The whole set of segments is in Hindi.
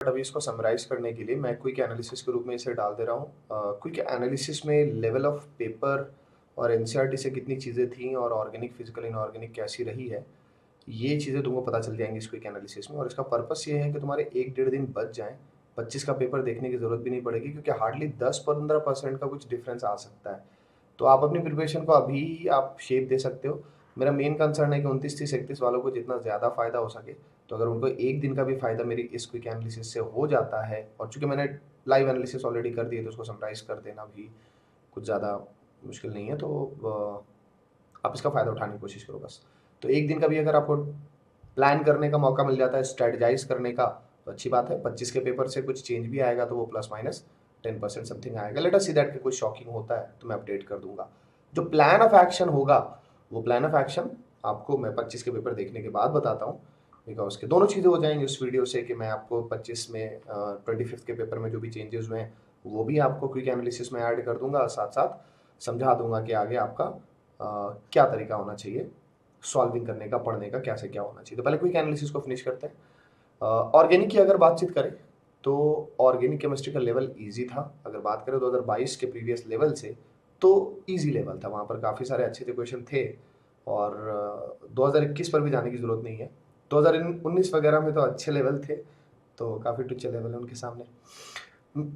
अभी इसको समराइज़ करने के लिए मैं क्विक एनालिसिस के रूप में इसे डाल दे रहा हूँ। क्विक एनालिसिस में लेवल ऑफ पेपर और एनसीईआरटी से कितनी चीज़ें थी और ऑर्गेनिक, फिजिकल, इनऑर्गेनिक कैसी रही है, ये चीज़ें तुमको पता चल जाएँगी इस क्विक एनालिसिस में। और इसका पर्पस ये है कि तुम्हारे 1 डेढ़ दिन बच जाएँ, 25 का पेपर देखने की ज़रूरत भी नहीं पड़ेगी, क्योंकि हार्डली 10-15% का कुछ डिफरेंस आ सकता है। तो आप अपनी प्रिपरेशन को अभी आप शेप दे सकते हो। मेरा मेन कंसर्न है कि 29, 30, 31 वालों को जितना ज़्यादा फ़ायदा हो सके, तो अगर उनको 1 दिन का भी फ़ायदा मेरी इस क्विक एनालिसिस से हो जाता है, और चूँकि मैंने लाइव एनालिसिस ऑलरेडी कर दी है, तो उसको समराइज़ कर देना भी कुछ ज़्यादा मुश्किल नहीं है। तो आप इसका फ़ायदा उठाने की कोशिश करो बस। तो 1 दिन का भी अगर आपको प्लान करने का मौका मिल जाता है, स्ट्रैटेजाइज़ करने का, तो अच्छी बात है। 25 के पेपर से कुछ चेंज भी आएगा तो वो प्लस माइनस 10% समथिंग आएगा। लेट अस सी दैट कि कुछ शॉकिंग होता है तो मैं अपडेट कर दूँगा। जो प्लान ऑफ एक्शन होगा, वो प्लान ऑफ एक्शन आपको मैं 25 के पेपर देखने के बाद बताता हूँ, बिकॉज़ कि दोनों चीज़ें हो जाएँगी उस वीडियो से कि मैं आपको 25 में 25th के पेपर में जो भी चेंजेस हुए हैं, वो भी आपको क्विक एनालिसिस में ऐड कर दूँगा, साथ-साथ समझा दूँगा कि आगे आपका क्या तरीका होना चाहिए सॉल्विंग करने का, पढ़ने का, कैसे क्या होना चाहिए। तो पहले क्विक एनालिसिस को फिनिश करते हैं। ऑर्गेनिक की अगर बातचीत करें, तो ऑर्गेनिक केमिस्ट्री का लेवल ईज़ी था। अगर बात करें 2022 के प्रीवियस लेवल से, तो ईज़ी लेवल था। वहाँ पर काफ़ी सारे अच्छे-अच्छे क्वेश्चन थे, और 2021 पर भी जाने की ज़रूरत नहीं है। 2019 वगैरह में तो अच्छे लेवल थे, तो काफ़ी टुच्चे लेवल है उनके सामने।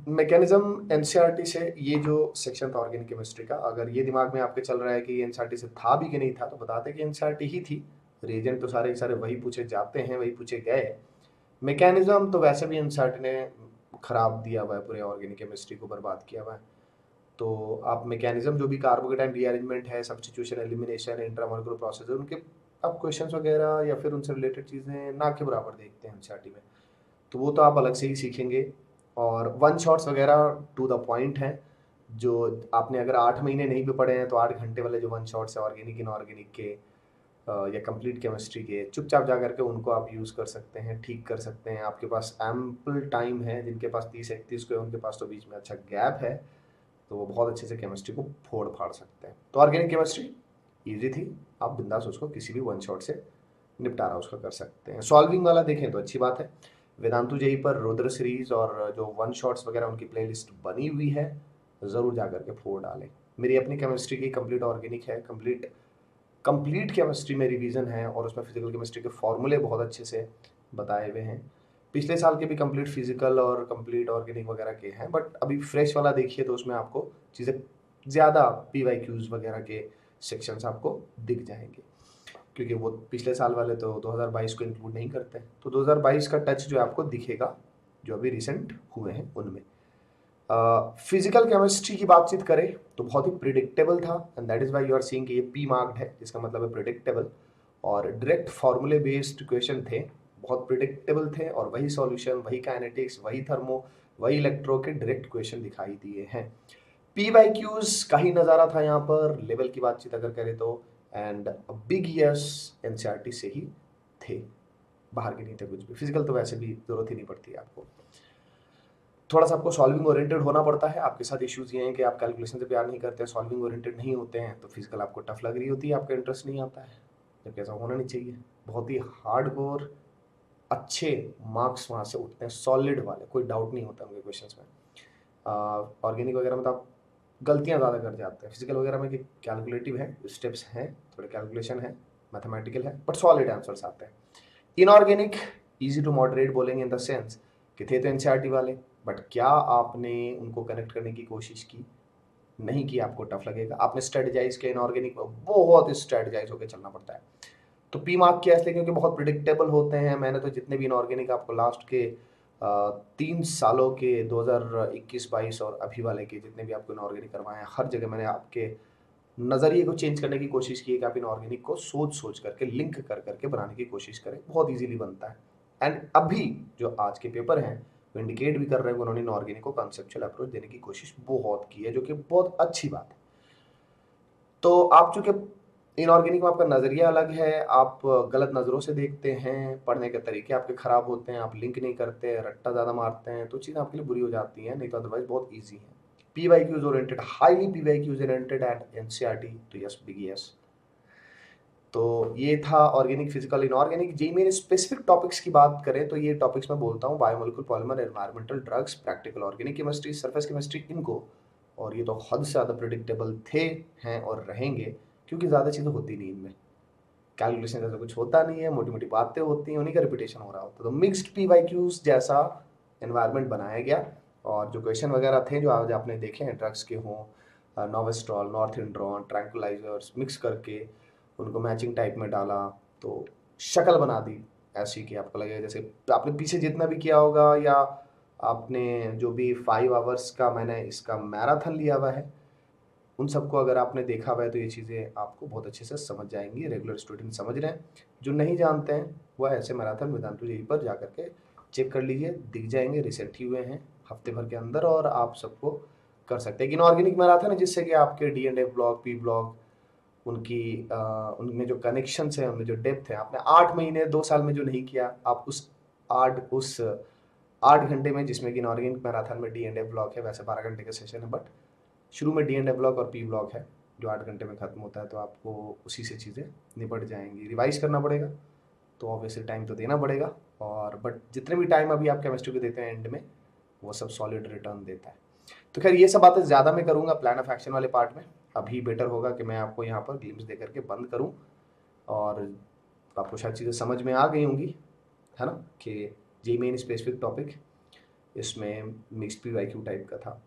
मैकेनिज्म एनसीईआरटी से ये जो सेक्शन था ऑर्गेनिक केमिस्ट्री का, अगर ये दिमाग में आपके चल रहा है कि ये एनसीईआरटी से था भी कि नहीं था, तो बता दें कि एनसीईआरटी ही थी। रीजन तो सारे के सारे वही पूछे जाते हैं, वही पूछे गए। मैकेनिज्म तो वैसे भी एनसीईआरटी ने खराब दिया हुआ है, पूरे ऑर्गेनिक केमिस्ट्री को बर्बाद किया हुआ है। तो आप मैकेनिज्म जो भी कार्बोकेटाइन रीअरेंजमेंट है, सब्स्टिट्यूशन, एलिमिनेशन, इंट्रामोलिकुलर प्रोसेस, उनके आप क्वेश्चंस वगैरह या फिर उनसे रिलेटेड चीज़ें ना के बराबर देखते हैं एनसीईआरटी में। तो वो तो आप अलग से ही सीखेंगे। और वन शॉट्स वगैरह टू द पॉइंट हैं, जो आपने अगर 8 महीने नहीं भी पढ़े हैं, तो 8 घंटे वाले जो वन शॉट्स हैं ऑर्गेनिक, इनऑर्गेनिक के या कंप्लीट केमिस्ट्री के, चुपचाप जा करके उनको आप यूज़ कर सकते हैं, ठीक कर सकते हैं। आपके पास एम्पल टाइम है, जिनके पास 30-31 को है, उनके पास तो बीच में अच्छा गैप है, तो वो बहुत अच्छे से केमिस्ट्री को फोड़ फाड़ सकते हैं। तो ऑर्गेनिक केमिस्ट्री ईजी थी, आप बिंदास उसको किसी भी वन शॉट से निपटारा उसका कर सकते हैं। सॉल्विंग वाला देखें तो अच्छी बात है, वेदांतु जेई पर रुद्र सीरीज और जो वन शॉट्स वगैरह उनकी प्लेलिस्ट बनी हुई है, ज़रूर जा करके फोड़ डालें। मेरी अपनी केमिस्ट्री की कंप्लीट ऑर्गेनिक है, कंप्लीट केमिस्ट्री में रिवीजन है, और उसमें फिजिकल केमिस्ट्री के फॉर्मूले बहुत अच्छे से बताए हुए हैं। पिछले साल के भी कंप्लीट फिजिकल और कंप्लीट ऑर्गेनिक वगैरह के हैं, बट अभी फ्रेश वाला देखिए तो उसमें आपको चीज़ें ज़्यादा पीवाईक्यूज वगैरह के सेक्शंस आपको दिख जाएंगे, क्योंकि वो पिछले साल वाले तो 2022 को इंक्लूड नहीं करते हैं। तो 2022 का टच जो आपको दिखेगा, जो अभी रिसेंट हुए हैं उनमें। फिजिकल केमिस्ट्री की बातचीत करें तो बहुत ही प्रिडिक्टेबल था, and that is why you are seeing कि ये पी मार्क्ड है, जिसका मतलब है प्रिडिक्टेबल। और डायरेक्ट फॉर्मूले बेस्ड क्वेश्चन थे, बहुत प्रिडिक्टेबल थे, और वही सॉल्यूशन, वही काइनेटिक्स, वही थर्मो, वही इलेक्ट्रो के डायरेक्ट क्वेश्चन दिखाई दिए हैं। पी वाई क्यूज का ही नज़ारा था यहाँ पर, लेवल की बातचीत अगर करें तो, एंड बिग यस एनसीईआरटी से ही थे, बाहर के नहीं थे कुछ भी। फिजिकल तो वैसे भी जरूरत ही नहीं पड़ती है आपको, थोड़ा सा आपको सॉल्विंग ओरिएंटेड होना पड़ता है। आपके साथ इश्यूज ये हैं कि आप कैलकुलेशन से प्यार नहीं करते हैं, सॉल्विंग ओरिएंटेड नहीं होते हैं, तो फिजिकल आपको टफ लग रही होती है, आपका इंटरेस्ट नहीं आता है, जबकि ऐसा होना नहीं चाहिए। बहुत ही हार्डकोर अच्छे मार्क्स वहाँ से उठते हैं, सॉलिड वाले, कोई डाउट नहीं होता उनके क्वेश्चंस में। ऑर्गेनिक वगैरह में तो आप गलतियाँ ज़्यादा कर जाते हैं, फिजिकल वगैरह में कि कैलकुलेटिव है, स्टेप्स हैं, थोड़े कैलकुलेशन है, मैथमेटिकल है, बट सॉलिड आंसर्स आते हैं। इनऑर्गेनिक ईजी टू मॉडरेट बोलेंगे इन द सेंस कि थे तो एनसीईआरटी वाले, बट क्या आपने उनको कनेक्ट करने की कोशिश की? नहीं की, आपको टफ लगेगा। आपने स्ट्रेटेजाइज किया इनऑर्गेनिक में, बहुत स्ट्रेटेजाइज होकर चलना पड़ता है। तो पी मार्क किया इसलिए क्योंकि बहुत प्रिडिक्टेबल होते हैं। मैंने तो जितने भी इनऑर्गेनिक आपको लास्ट के 3 सालों के 2021-22 और अभी वाले के जितने भी आपको इनऑर्गेनिक करवाए हैं, हर जगह मैंने आपके नज़रिए को चेंज करने की कोशिश की है कि आप इनऑर्गेनिक को सोच सोच करके, लिंक कर करके बनाने की कोशिश करें, बहुत इजीली बनता है। एंड अभी जो आज के पेपर हैं, वो इंडिकेट भी कर रहे हैं कि उन्होंने इनऑर्गेनिक को कंसेप्चुअल अप्रोच देने की कोशिश बहुत की है, जो कि बहुत अच्छी बात है। तो आप चूंकि इनऑर्गेनिक में आपका नज़रिया अलग है, आप गलत नज़रों से देखते हैं, पढ़ने के तरीके आपके ख़राब होते हैं, आप लिंक नहीं करते, रट्टा ज़्यादा मारते हैं, तो चीज़ें आपके लिए बुरी हो जाती हैं, नहीं तो अदरवाइज बहुत ईजी है। P Y Qs oriented, highly P Y Qs oriented at NCERT, तो यस, बिग यस। तो ये था ऑर्गेनिक, फिजिकल, इनऑर्गेनिक। जी मेरे स्पेसिफिक टॉपिक्स की बात करें तो ये टॉपिक्स मैं बोलता हूँ biomolecular polymer, environmental drugs, practical organic chemistry, surface chemistry, इनको। और ये तो हद से ज़्यादा प्रिडिक्टेबल थे, हैं और रहेंगे, क्योंकि ज़्यादा चीज़ें होती नहीं इनमें, कैलकुलेशन जैसा कुछ होता नहीं है, मोटी मोटी बातें होती हैं, उन्हीं का रिपीटेशन हो रहा होता है। तो मिक्स्ड PYQs जैसा एनवायरनमेंट बनाया गया, और जो क्वेश्चन वगैरह थे जो आज आपने देखे हैं, ड्रग्स के हों, नोवेस्ट्रॉल, नॉर्थइंड्रॉन, ट्रैंकुलाइजर्स मिक्स करके उनको मैचिंग टाइप में डाला, तो शक्ल बना दी ऐसी कि आपको लगेगा जैसे आपने पीछे जितना भी किया होगा, या आपने जो भी 5 आवर्स का मैंने इसका मैराथन लिया हुआ है, उन सबको अगर आपने देखा हुआ है तो ये चीज़ें आपको बहुत अच्छे से समझ जाएंगी। रेगुलर स्टूडेंट समझ रहे हैं, जो नहीं जानते हैं वह ऐसे मैराथन वेदांतु जी पर जा करके चेक कर लीजिए, दिख जाएंगे, रिसेंट ही हुए हैं हफ्ते भर के अंदर, और आप सबको कर सकते हैं। इनऑर्गेनिक मैराथन है जिससे कि आपके D&F ब्लॉक, P ब्लॉक, उनकी उनमें जो कनेक्शंस हैं, उनमें जो डेप्थ है, आपने 8 महीने 2 साल में जो नहीं किया, आप उस 8 घंटे में, जिसमें कि इनऑर्गेनिक मैराथन में D&F ब्लॉक है, वैसे 12 घंटे का सेशन है, बट शुरू में D&F ब्लॉक और P ब्लॉक है जो 8 घंटे में खत्म होता है, तो आपको उसी से चीज़ें निपट जाएंगी। रिवाइज करना पड़ेगा तो ऑब्वियसली टाइम तो देना पड़ेगा, और बट जितने भी टाइम अभी आप केमिस्ट्री को देते हैं एंड में, वो सब सॉलिड रिटर्न देता है। तो खैर ये सब बातें ज़्यादा मैं करूँगा प्लान ऑफ एक्शन वाले पार्ट में। अभी बेटर होगा कि मैं आपको यहाँ पर ग्लिम्स दे करके बंद करूँ, और आपको शायद चीज़ें समझ में आ गई होंगी, है ना, कि जे मेन स्पेसिफिक टॉपिक इसमें मिक्स्ड PYQ टाइप का था।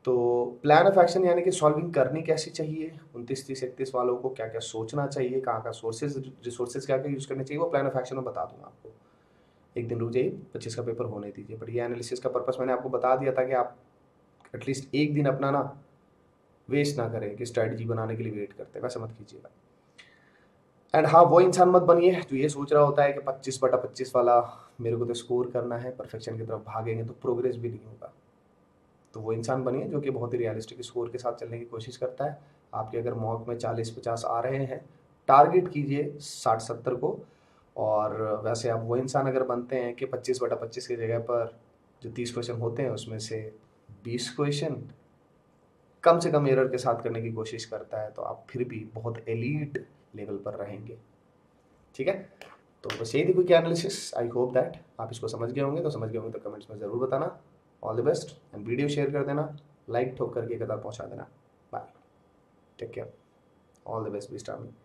तो प्लान ऑफ एक्शन यानी कि सॉल्विंग करनी कैसी चाहिए, 29, 30, 31 वालों को क्या क्या सोचना चाहिए, कहाँ का सोर्सेज रिसोर्सेज क्या क्या यूज़ करने चाहिए, वो प्लान ऑफ एक्शन में बता दूंगा आपको। एक दिन रुक जाइए, 25 का पेपर होने दीजिए। बट ये एनालिसिस का पर्पस मैंने आपको बता दिया था कि आप एटलीस्ट एक दिन अपना ना वेस्ट ना करें कि स्ट्रैटेजी बनाने के लिए वेट करते हैं, वैसा मत कीजिएगा। एंड हाँ, वो इंसान मत बनिए जो ये सोच रहा होता है कि 25/25 वाला मेरे को तो स्कोर करना है, परफेक्शन की तरफ भागेंगे तो प्रोग्रेस भी नहीं होगा। तो वो इंसान बनिए जो कि बहुत ही रियलिस्टिक स्कोर के साथ चलने की कोशिश करता है। आपके अगर मॉक में 40-50 आ रहे हैं, टारगेट कीजिए 60-70 को। और वैसे आप वो इंसान अगर बनते हैं कि 25/25 की जगह पर जो 30 क्वेश्चन होते हैं उसमें से 20 क्वेश्चन कम से कम एरर के साथ करने की कोशिश करता है, तो आप फिर भी बहुत एलीट लेवल पर रहेंगे। ठीक है, तो बस यही थी quick analysis. I hope that आप इसको समझ गए होंगे, तो समझ गए होंगे तो कमेंट्स में ज़रूर बताना। All the best, and video share कर देना, लाइक ठोक करके एक आधा पहुंचा देना। Bye, take care, all the best, be star.